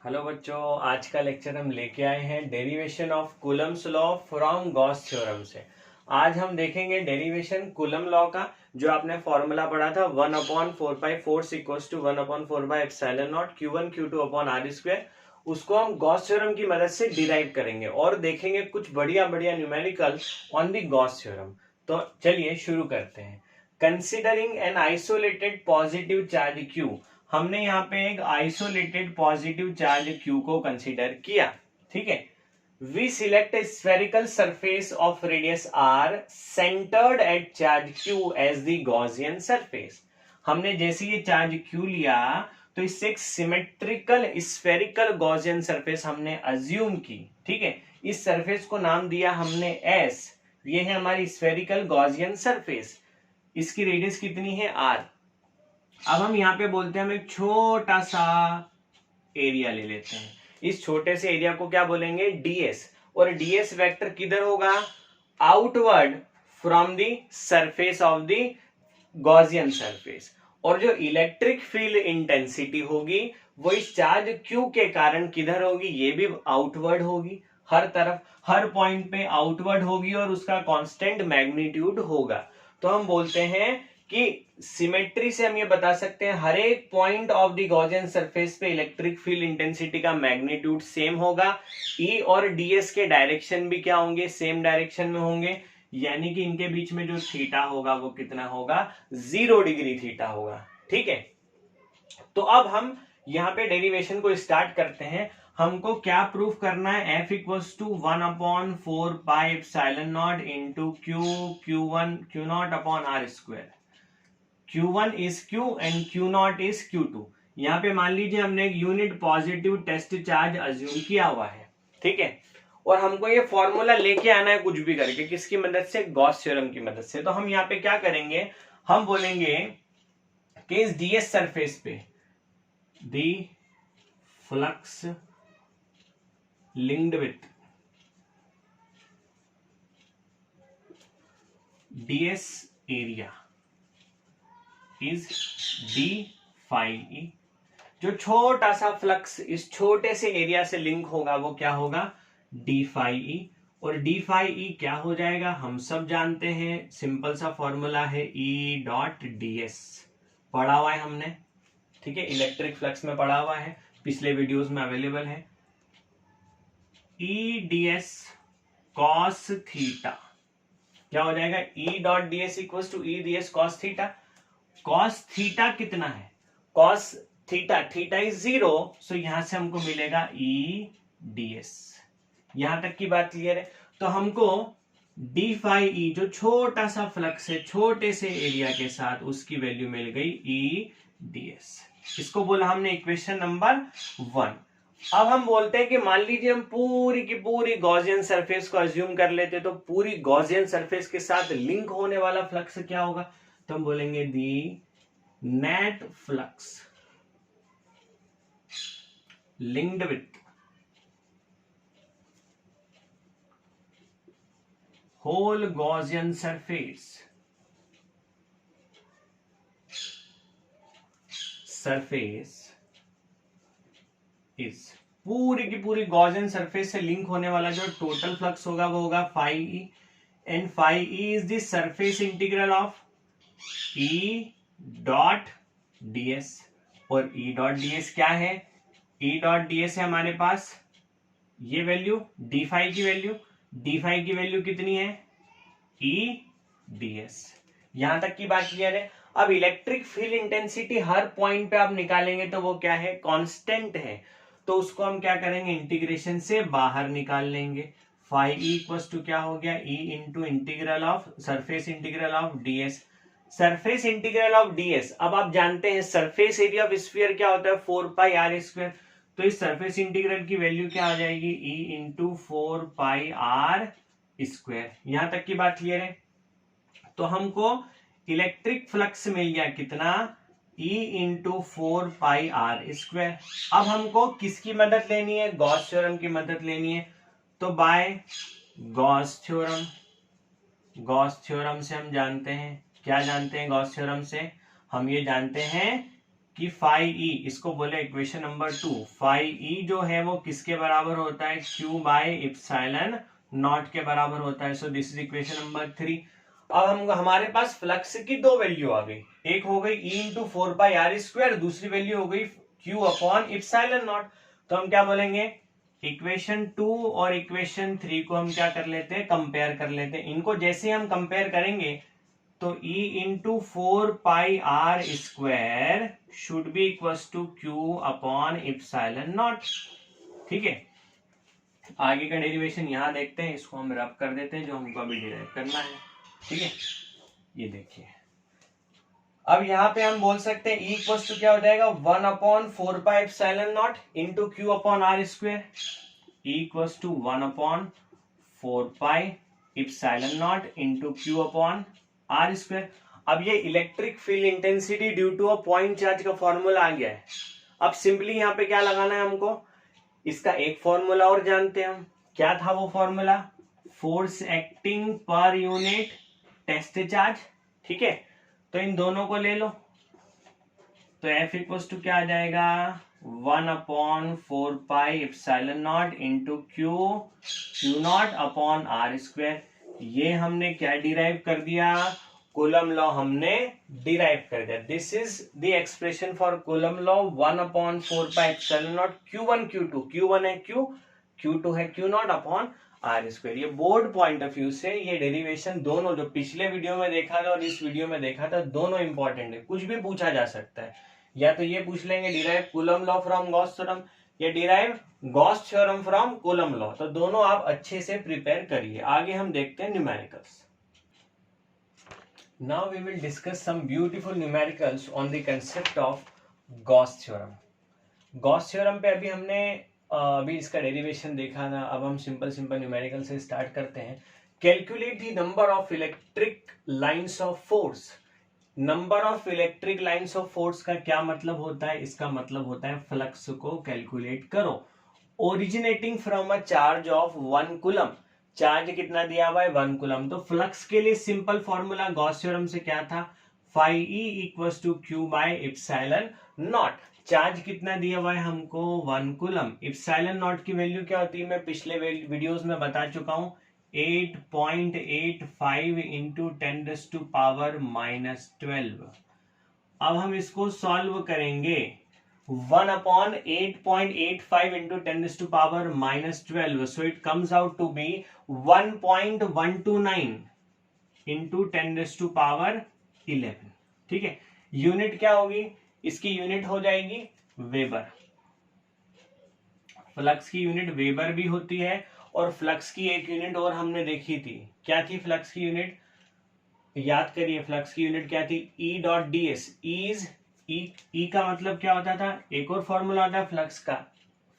Hello बच्चों, आज का लेक्चर हम लेके आए हैं derivation of Coulomb's law from Gauss theorem से। आज हम देखेंगे डेरिवेशन कूलम लॉ का, जो आपने फॉर्मूला पढ़ा था 1/4 force equals to 1/4 epsilon naught Q1 Q2 upon R square. उसको हम गॉस थ्योरम की मदद से डिराइव करेंगे और देखेंगे कुछ बढ़िया बढ़िया numerical on the Gauss theorem. तो चलिए शुरू करते हैं। Considering an isolated positive charge Q, हमने यहाँ पे एक आइसोलेटेड पॉजिटिव चार्ज Q को कंसीडर किया। ठीक है, we select spherical surface of radius R centred at charge Q as the Gaussian surface. हमने जैसे ये चार्ज Q लिया तो इससे एक सिमेट्रिकल स्फेरिकल गॉसियन सरफेस हमने अज्यूम की। ठीक है, इस सरफेस को नाम दिया हमने S। ये है हमारी स्फेरिकल गॉसियन सरफेस। इसकी रेडियस कितनी है R। अब हम यहाँ पे बोलते हैं हम एक छोटा सा एरिया ले लेते हैं। इस छोटे से एरिया को क्या बोलेंगे, ds। और ds वेक्टर किधर होगा, outward from the surface of the Gaussian surface. और जो इलेक्ट्रिक फील्ड इंटेंसिटी होगी वो इस चार्ज Q के कारण किधर होगी, ये भी आउटवर्ड होगी। हर तरफ हर पॉइंट पे आउटवर्ड होगी और उसका कांस्टेंट मैग्नीट्यूड होगा। तो हम बोलते हैं कि सिमेट्री से हम ये बता सकते हैं हर एक point of the Gaussian surface पे इलेक्ट्रिक फील्ड इंटेंसिटी का मैग्नीट्यूड सेम होगा। E और ds के डायरेक्शन भी क्या होंगे, सेम डायरेक्शन में होंगे। यानी कि इनके बीच में जो थीटा होगा वो कितना होगा, 0 डिग्री थीटा होगा। ठीक है, तो अब हम यहाँ पे डेरिवेशन को स्टार्ट करते हैं। हमको क्या प्रूफ करना है, F equals to 1/4 pi epsilon naught into Q1 Q0 upon R square. Q1 is Q and Q0 is Q2। यहाँ पे मान लीजिए हमने एक unit positive test charge assume किया हुआ है। ठीक है, और हमको ये फॉर्मूला लेके आना है कुछ भी करके, किसकी मदद से, गॉस थ्योरम की मदद से। तो हम यहाँ पे क्या करेंगे, हम बोलेंगे कि इस ds सरफेस पे the flux linked with ds area is D phi E. जो छोटा सा फ्लक्स इस छोटे से एरिया से लिंक होगा वो क्या होगा, डी फाई ई। और डी फाई ई क्या हो जाएगा, हम सब जानते हैं, सिंपल सा फॉर्मूला है ई डॉट डी एस। पढ़ा हुआ है हमने। ठीक है, इलेक्ट्रिक फ्लक्स में पढ़ा हुआ है, पिछले वीडियोस में अवेलेबल है। E D S cos theta क्या हो जाएगा, E dot D S equal to E D S cos theta. Cos theta कितना है, cos theta, theta is 0, so यहां से हमको मिलेगा ई डी एस। यहां तक की बात क्लियर है। तो हमको डी फाई ई, जो छोटा सा फ्लक्स है छोटे से एरिया के साथ, उसकी वैल्यू मिल गई ई डी एस। इसको बोला हमने इक्वेशन नंबर 1। अब हम बोलते हैं कि मान लीजिए हम पूरी की पूरी गॉसियन सरफेस को अज्यूम कर लेते, तो पूरी गॉसियन सरफेस के साथ लिंक होने वाला फ्लक्स क्या होगा, तो हम बोलेंगे the net flux linked with whole Gaussian surface is, पूरी की पूरी गॉसियन सरफेस से लिंक होने वाला जो टोटल फ्लक्स होगा वो होगा phi E. And phi E is the surface integral of E dot ds। और E डॉट ds क्या है, E डॉट ds है हमारे पास ये वैल्यू, डी फाई की वैल्यू, डी फाई की वैल्यू कितनी है, E ds। यहां तक की बात क्लियर है। अब इलेक्ट्रिक फील्ड इंटेंसिटी हर पॉइंट पे आप निकालेंगे तो वो क्या है, कांस्टेंट है। तो उसको हम क्या करेंगे, इंटीग्रेशन से बाहर निकाल लेंगे। फाई ई इक्वल्स टू क्या हो गया, E into integral of surface integral of ds। Surface integral of ds, अब आप जानते हैं सरफेस एरिया ऑफ स्फीयर क्या होता है, 4 पाई आर स्क्वायर। तो इस सरफेस इंटीग्रल की वैल्यू क्या आ जाएगी, E into 4 pi R square. यहां तक की बात क्लियर है। तो हमको इलेक्ट्रिक फ्लक्स मिल गया कितना, E into 4 pi R square. अब हमको किसकी मदद लेनी है, गॉस थ्योरम की मदद लेनी है। तो by Gauss theorem, Gauss theorem से हम जानते हैं, क्या जानते हैं गॉस थ्योरम से, हम ये जानते हैं कि फाई ई, इसको बोले इक्वेशन नंबर 2, फाई ई जो है वो किसके बराबर होता है, क्यू बाय इप्सिलॉन नॉट के बराबर होता है। सो दिस इज इक्वेशन नंबर 3। अब हमारे पास फ्लक्स की दो वैल्यू आ गई, एक हो गई ई इंटू 4πr², दूसरी वैल्यू हो गई क्यू अपॉन इप्सिलॉन नॉट। तो हम क्या बोलेंगे, इक्वेशन 2 और इक्वेशन 3 को हम क्या कर लेते हैं, कंपेयर कर लेते हैं। इनको जैसे हम कंपेयर करेंगे तो E into 4πr² should be equal to Q upon epsilon naught. ठीक है, आगे का डेरिवेशन यहां देखते हैं, इसको हम रब कर देते हैं जो हमको अभी डिराइव करना है। ठीक है, ये देखिए, अब यहाँ पे हम बोल सकते हैं E इक्वल टू क्या हो जाएगा, 1/4π epsilon naught into Q upon r²। E equal to 1/4π epsilon naught into Q upon r²। अब ये electric field intensity due to a point charge का फॉर्मूला आ गया है। अब सिंपली यहाँ पे क्या लगाना है हमको, इसका एक फॉर्मूला और जानते हैं हम, क्या था वो फॉर्मूला, फोर्स एक्टिंग पर यूनिट टेस्ट चार्ज। ठीक है, तो इन दोनों को ले लो, तो F इक्वल्स टू क्या आ जाएगा, 1/4π epsilon naught into Q naught upon r²। ये हमने क्या डिराइव कर दिया, कूलम लॉ हमने डिराइव कर दिया। This is the expression for Coulomb law, 1/4π epsilon naught Q1 Q2, Q1 है Q2 है Q नॉट अपॉन r²। ये बोर्ड पॉइंट ऑफ व्यू से ये डेरिवेशन दोनों जो पिछले वीडियो में देखा था और इस वीडियो में देखा था, दोनों इंपॉर्टेंट है। कुछ भी पूछा जा सकता है, या तो ये पूछ लेंगे derive Coulomb law from Gauss theorem, या derive Gauss theorem from Coulomb law. तो दोनों आप अच्छे से प्रिपेयर करिए। आगे हम देखते हैं numericals. Now we will discuss some beautiful numericals on the concept of Gauss theorem. Gauss theorem पे अभी हमने अभी इसका डेरिवेशन देखा था। अब हम सिंपल न्यूमेरिकल से स्टार्ट करते हैं। Calculate the number of electric lines of force. Number of electric lines of force का क्या मतलब होता है, इसका मतलब होता है फ्लक्स को कैलकुलेट करो originating from a charge of 1 coulomb. Charge कितना दिया हुआ है, 1 कूलम। तो फ्लक्स के लिए सिंपल फॉर्मूला गॉस थ्योरम से क्या था, phi E equals to Q by epsilon naught. Charge कितना दिया हुआ है हमको, 1 कूलम। इप्सिलॉन नॉट की वैल्यू क्या होती है, मैं पिछले वीडियोस में बता चुका हूं, 8.85 इंटू 10⁻⁻12। अब हम इसको सॉल्व करेंगे, 1/8.85 into 10⁻⁻12, so it comes out to be 1.129 into 10⁻11। ठीक है, यूनिट क्या होगी, इसकी यूनिट हो जाएगी वेबर। फ्लक्स की यूनिट वेबर भी होती है, और फ्लक्स की एक यूनिट और हमने देखी थी, क्या थी फ्लक्स की यूनिट, याद करिए फ्लक्स की यूनिट क्या थी, E.ds। ई का मतलब क्या होता था, एक और फॉर्मूला होता है फ्लक्स का,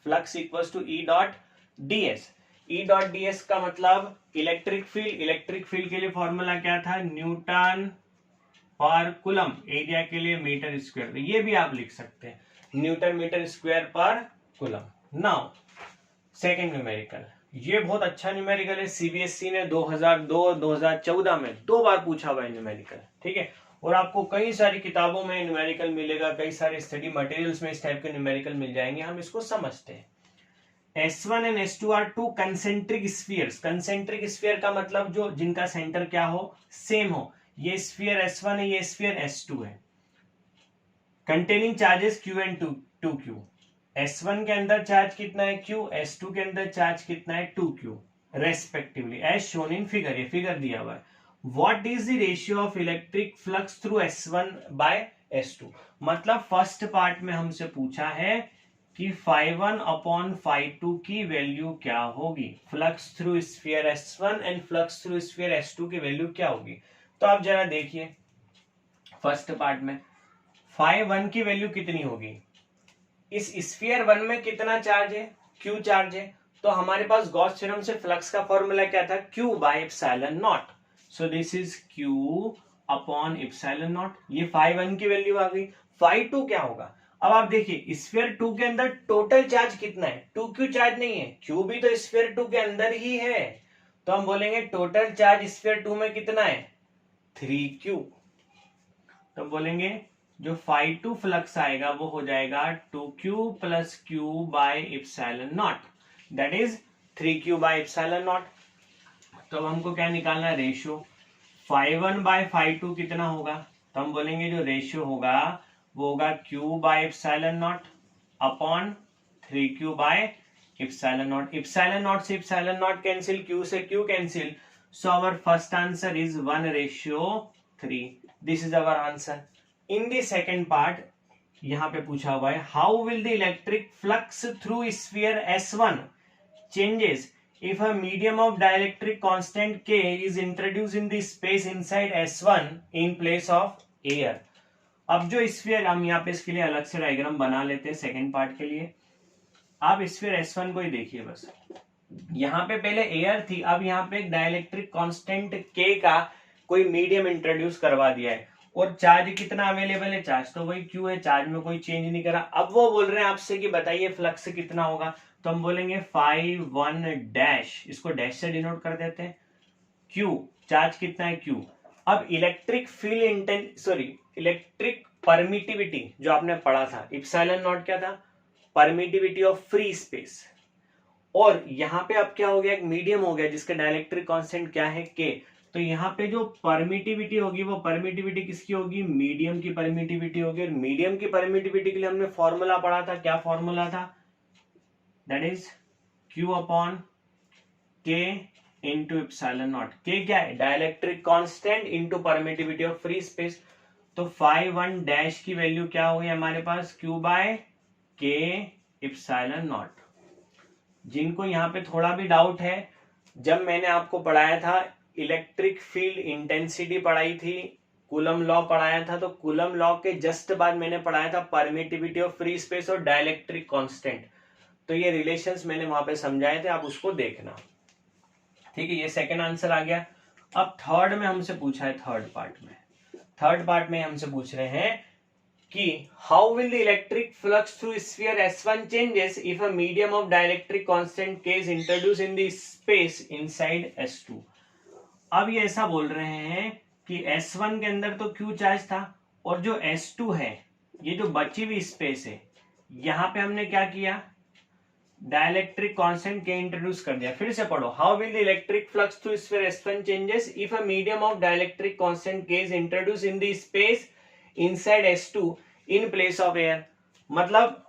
flux equals to E.ds। E.ds का मतलब इलेक्ट्रिक फील्ड। इलेक्ट्रिक फील्ड के लिए फॉर्मूला क्या था, न्यूटन पर कूलम, एरिया के लिए मीटर स्क्वायर। तो ये भी आप लिख सकते हैं, न्यूटन मीटर स्क्वायर पर कूलम। नाउ सेकेंड न्यूमेरिकल, ये बहुत अच्छा न्यूमेरिकल है। सीबीएसई ने 2002 और 2014 में 2 बार पूछा हुआ है न्यूमेरिकल। ठीक है, और आपको कई सारी किताबों में न्यूमेरिकल मिलेगा, कई सारे स्टडी मटेरियल्स में इस टाइप के न्यूमेरिकल मिल जाएंगे। हम इसको समझते हैं। S1 and S2 are 2 concentric spheres. Concentric sphere का मतलब जो जिनका सेंटर क्या हो, सेम हो। ये स्फीयर S1 है, ये स्फीयर S2 है। Containing charges Q and 2Q। S1 के अंदर चार्ज कितना है Q, S2 के अंदर चार्ज कितना है 2Q respectively, as shown in figure. ये फिगर दिया हुआ है। What is the ratio of electric flux through S1 by S2। मतलब फर्स्ट पार्ट में हमसे पूछा है कि φ1/φ2 की वैल्यू क्या होगी, flux through sphere S1 and flux through sphere S2 की वैल्यू क्या होगी। तो आप जरा देखिए, फर्स्ट पार्ट में φ1 की वैल्यू कितनी होगी, इस स्फीयर 1 में कितना चार्ज है, Q चार्ज है। तो हमारे पास गॉस थ्योरम से फ्लक्स का फॉर्मूला क्या था, Q by epsilon naught. So this is Q upon epsilon naught. ये φ1 की वैल्यू आ गई। φ2 क्या होगा, अब आप देखिए स्फीयर 2 के अंदर टोटल चार्ज कितना है, 2Q चार्ज नहीं है, Q भी तो स्फीयर 2 के अंदर ही है। तो हम बोलेंगे टोटल चार्ज स्फीयर 2 में कितना है, 3Q। तो बोलेंगे जो phi2 फ्लक्स आएगा वो हो जाएगा 2q plus Q by epsilon naught, that is 3q by epsilon naught. तो अब हमको क्या निकालना है, रेशियो। phi1 बाय phi2 कितना होगा, तो हम बोलेंगे जो रेशियो होगा वो होगा q by epsilon naught upon 3q by epsilon naught. Epsilon naught से इप्सिलॉन नॉट कैंसिल, q से q cancel, so our first answer is 1:3। This is our answer. In the second part यहाँ पे पूछा हुआ है, how will the electric flux through sphere S1 changes if a medium of dielectric constant K is introduced in the space inside S1 in place of air। अब जो sphere, हम यहाँ पे इसके लिए अलग से डायग्राम बना लेते हैं सेकेंड पार्ट के लिए। आप स्फीयर S1 को ही देखिए बस, यहाँ पे पहले एयर थी, अब यहाँ पे एक डाइलेक्ट्रिक कांस्टेंट K का कोई मीडियम इंट्रोड्यूस करवा दिया है, और चार्ज कितना अवेलेबल है, चार्ज तो वही Q है, चार्ज में कोई चेंज नहीं करा। अब वो बोल रहे हैं आपसे कि बताइए फ्लक्स कितना होगा, तो हम बोलेंगे phi1 डैश, इसको डैश से डिनोट कर देते हैं, Q चार्ज कितना है Q। अब इलेक्ट्रिक फील्ड इलेक्ट्रिक परमिटिविटी जो आपने पढ़ा था, इप्सिलॉन नॉट क्या था, परमिटिविटी ऑफ फ्री स्पेस, और यहाँ पे अब क्या हो गया, एक मीडियम हो गया जिसका डाइलेक्ट्रिक कांस्टेंट क्या है K। तो यहाँ पे जो परमिटिविटी होगी वो परमिटिविटी किसकी होगी, मीडियम की परमिटिविटी होगी, और मीडियम की परमिटिविटी के लिए हमने फॉर्मूला पढ़ा था, क्या फॉर्मूला था, that is Q upon K into epsilon naught. K क्या है, dielectric constant into permittivity of free space. तो phi1 डैश की वैल्यू क्या होगी हमारे पास, Q by K epsilon naught. जिनको यहाँ पे थोड़ा भी डाउट है, जब मैंने आपको पढ़ाया था इलेक्ट्रिक फील्ड इंटेंसिटी पढ़ाई थी, कूलम लॉ पढ़ाया था, तो कूलम लॉ के जस्ट बाद मैंने पढ़ाया था परमिटिविटी ऑफ फ्री स्पेस और डाइलेक्ट्रिक कांस्टेंट। तो ये रिलेशंस मैंने वहां पे समझाए थे, आप उसको देखना, ठीक है। ये सेकंड आंसर आ गया। अब थर्ड में हमसे पूछा है, थर्ड पार्ट में हमसे पूछ रहे हैं कि how will the electric flux through sphere S1 changes if a medium of dielectric constant K is introduce in the space inside S2। अब ये ऐसा बोल रहे हैं कि S1 के अंदर तो Q चार्ज था, और जो S2 है, ये जो बची हुई स्पेस है, यहां पे हमने क्या किया, डाइलेक्ट्रिक कांस्टेंट K इंट्रोड्यूस कर दिया। फिर से पढ़ो, how will the electric flux through sphere S1 changes if a medium of dielectric constant K is introduce in the space inside S2 in place of air. मतलब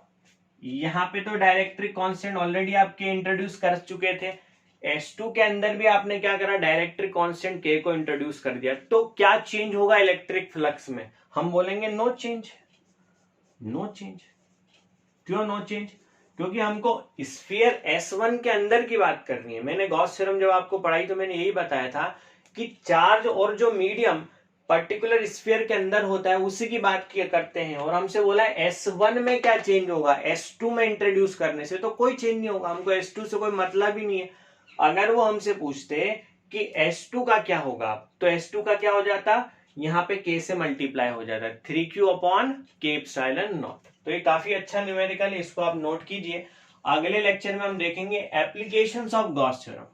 यहाँ पे तो dielectric constant already आप K इंट्रोड्यूस कर चुके थे, S2 के अंदर भी आपने क्या करा, डाइलेक्ट्रिक कांस्टेंट K को इंट्रोड्यूस कर दिया। तो क्या चेंज होगा इलेक्ट्रिक फ्लक्स में, हम बोलेंगे नो चेंज। क्यों नो चेंज, क्योंकि हमको स्फीयर S1 के अंदर की बात करनी है। मैंने गॉस थ्योरम जब आपको पढ़ाई तो मैंने यही बताया था कि चार्ज और जो मीडियम पर्टिकुलर स्फीयर के अंदर होता है उसी की बात करते हैं, और हमसे बोला है S1 में क्या चेंज होगा, S2 में इंट्रोड्यूस करने से तो कोई चेंज नहीं होगा, हमको S2 से कोई मतलब ही नहीं है। अगर वो हमसे पूछते कि S2 का क्या होगा, तो S2 का क्या हो जाता, यहाँ पे K से मल्टीप्लाई हो जाता है, 3Q upon K epsilon naught. तो ये काफी अच्छा न्यूमेरिकल है, इसको आप नोट कीजिए। अगले लेक्चर में हम देखेंगे एप्लीकेशंस ऑफ गॉस थ्योरम।